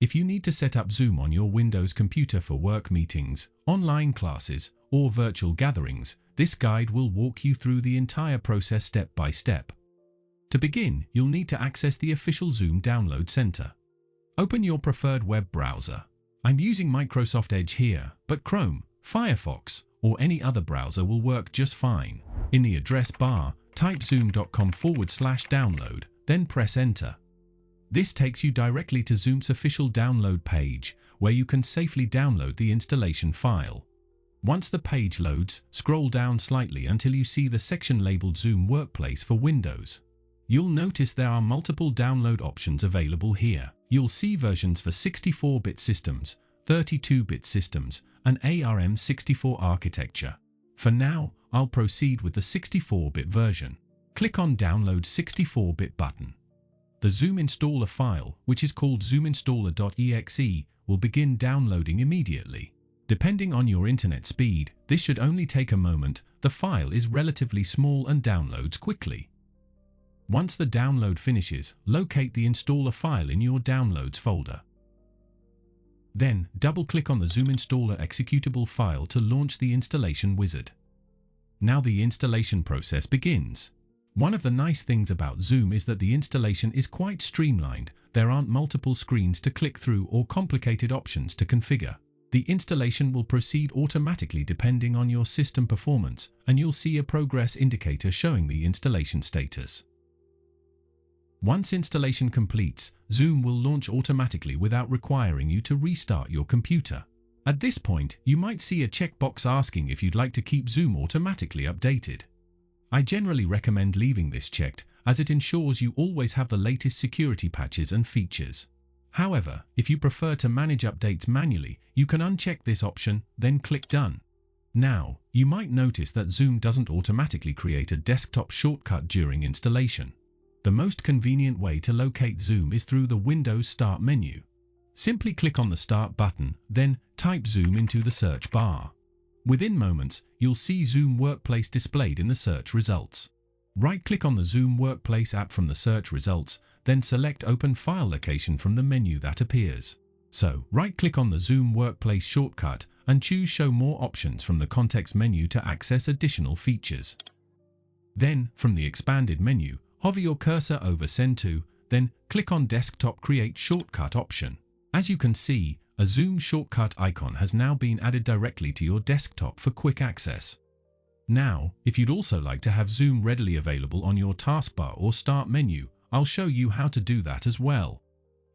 If you need to set up Zoom on your Windows computer for work meetings, online classes, or virtual gatherings, this guide will walk you through the entire process step by step. To begin, you'll need to access the official Zoom Download Center. Open your preferred web browser. I'm using Microsoft Edge here, but Chrome, Firefox, or any other browser will work just fine. In the address bar, type zoom.com/download, then press enter. This takes you directly to Zoom's official download page, where you can safely download the installation file. Once the page loads, scroll down slightly until you see the section labeled Zoom Workplace for Windows. You'll notice there are multiple download options available here. You'll see versions for 64-bit systems, 32-bit systems, and ARM64 architecture. For now, I'll proceed with the 64-bit version. Click on Download 64-bit button. The Zoom installer file, which is called zoominstaller.exe, will begin downloading immediately. Depending on your internet speed, this should only take a moment. The file is relatively small and downloads quickly. Once the download finishes, locate the installer file in your Downloads folder. Then, double-click on the Zoom Installer executable file to launch the installation wizard. Now the installation process begins. One of the nice things about Zoom is that the installation is quite streamlined. There aren't multiple screens to click through or complicated options to configure. The installation will proceed automatically depending on your system performance, and you'll see a progress indicator showing the installation status. Once installation completes, Zoom will launch automatically without requiring you to restart your computer. At this point, you might see a checkbox asking if you'd like to keep Zoom automatically updated. I generally recommend leaving this checked, as it ensures you always have the latest security patches and features. However, if you prefer to manage updates manually, you can uncheck this option, then click Done. Now, you might notice that Zoom doesn't automatically create a desktop shortcut during installation. The most convenient way to locate Zoom is through the Windows Start menu. Simply click on the Start button, then type Zoom into the search bar. Within moments, you'll see Zoom Workplace displayed in the search results. Right-click on the Zoom Workplace app from the search results, then select Open File Location from the menu that appears. So, right-click on the Zoom Workplace shortcut and choose Show More Options from the context menu to access additional features. Then, from the expanded menu, hover your cursor over Send To, then click on Desktop Create Shortcut option. As you can see, a Zoom shortcut icon has now been added directly to your desktop for quick access. Now, if you'd also like to have Zoom readily available on your taskbar or Start menu, I'll show you how to do that as well.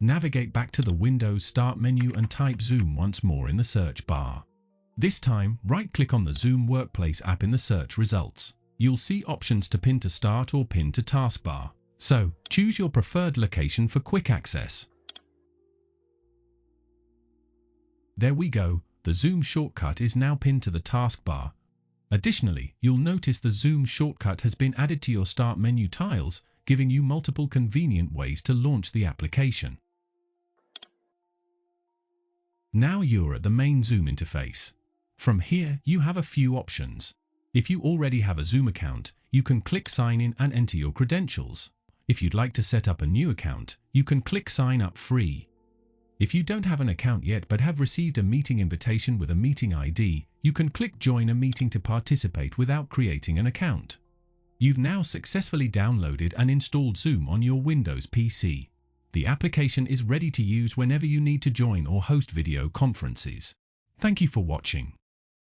Navigate back to the Windows Start menu and type Zoom once more in the search bar. This time, right-click on the Zoom Workplace app in the search results. You'll see options to pin to Start or pin to Taskbar. So, choose your preferred location for quick access. There we go, the Zoom shortcut is now pinned to the taskbar. Additionally, you'll notice the Zoom shortcut has been added to your Start menu tiles, giving you multiple convenient ways to launch the application. Now you're at the main Zoom interface. From here, you have a few options. If you already have a Zoom account, you can click Sign In and enter your credentials. If you'd like to set up a new account, you can click Sign Up Free. If you don't have an account yet but have received a meeting invitation with a meeting ID, you can click Join a Meeting to participate without creating an account. You've now successfully downloaded and installed Zoom on your Windows PC. The application is ready to use whenever you need to join or host video conferences. Thank you for watching.